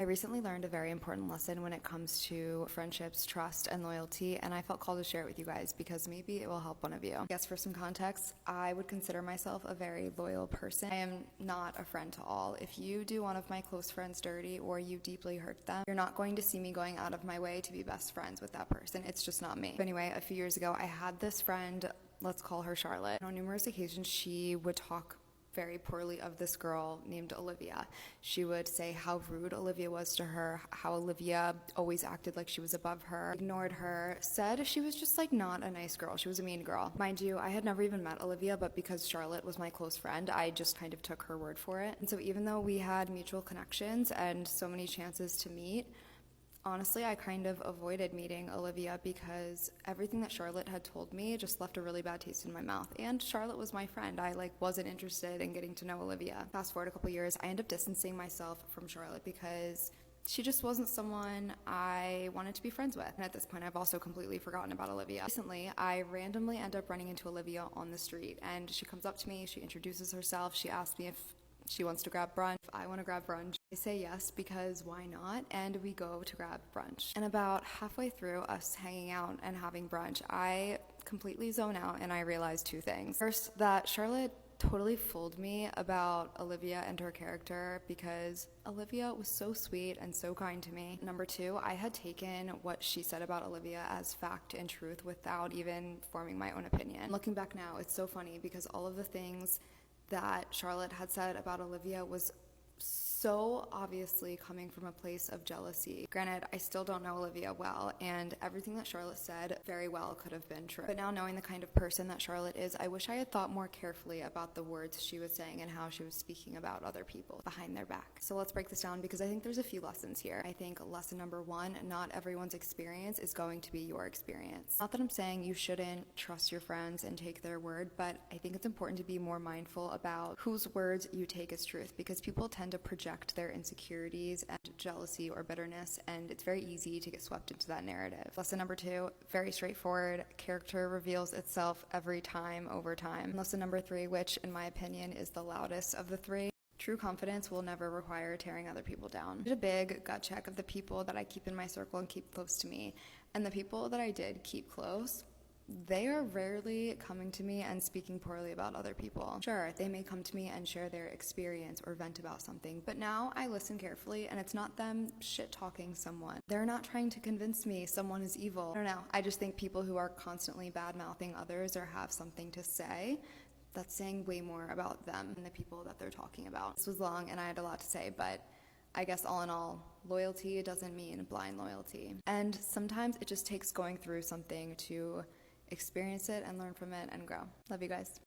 recently learned a very important lesson when it comes to friendships, trust, and loyalty, and I felt called to share it with you guys because maybe it will help one of you. I guess for some context, I would consider myself a very loyal person. I am not a friend to all. If you do one of my close friends dirty or you deeply hurt them, you're not going to see me going out of my way to be best friends with that person. It's just not me. But anyway, a few years ago, I had this friend, let's call her Charlotte. On numerous occasions, she would talk very poorly of this girl named Olivia. She would say how rude Olivia was to her, how Olivia always acted like she was above her, ignored her, said she was just like not a nice girl. She was a mean girl. Mind you, I had never even met Olivia, but because Charlotte was my close friend, I just kind of took her word for it. And so even though we had mutual connections and so many chances to meet, honestly, I kind of avoided meeting Olivia because everything that Charlotte had told me just left a really bad taste in my mouth. And Charlotte was my friend. I wasn't interested in getting to know Olivia. Fast forward a couple years, I ended up distancing myself from Charlotte because she just wasn't someone I wanted to be friends with. And at this point, I've also completely forgotten about Olivia. Recently, I randomly end up running into Olivia on the street, and she comes up to me, she introduces herself, she asks me if she wants to grab brunch. If I want to grab brunch, I say yes because why not? And we go to grab brunch. And about halfway through us hanging out and having brunch, I completely zone out and I realize two things. First, that Charlotte totally fooled me about Olivia and her character because Olivia was so sweet and so kind to me. Number two, I had taken what she said about Olivia as fact and truth without even forming my own opinion. Looking back now, it's so funny because all of the things that Charlotte had said about Olivia was so obviously coming from a place of jealousy. Granted, I still don't know Olivia well, and everything that Charlotte said very well could have been true. But now knowing the kind of person that Charlotte is, I wish I had thought more carefully about the words she was saying and how she was speaking about other people behind their back. So let's break this down because I think there's a few lessons here. I think lesson number one, not everyone's experience is going to be your experience. Not that I'm saying you shouldn't trust your friends and take their word, but I think it's important to be more mindful about whose words you take as truth because people tend to project their insecurities and jealousy or bitterness, and it's very easy to get swept into that narrative. Lesson number two, very straightforward. Character reveals itself every time over time. Lesson number three, which in my opinion is the loudest of the three, true confidence will never require tearing other people down. I did a big gut check of the people that I keep in my circle and keep close to me, and the people that I did keep close, they are rarely coming to me and speaking poorly about other people. Sure, they may come to me and share their experience or vent about something, but now I listen carefully and it's not them shit-talking someone. They're not trying to convince me someone is evil. I don't know. I just think people who are constantly bad-mouthing others or have something to say, that's saying way more about them than the people that they're talking about. This was long and I had a lot to say, but I guess all in all, loyalty doesn't mean blind loyalty. And sometimes it just takes going through something to experience it and learn from it and grow. Love you guys.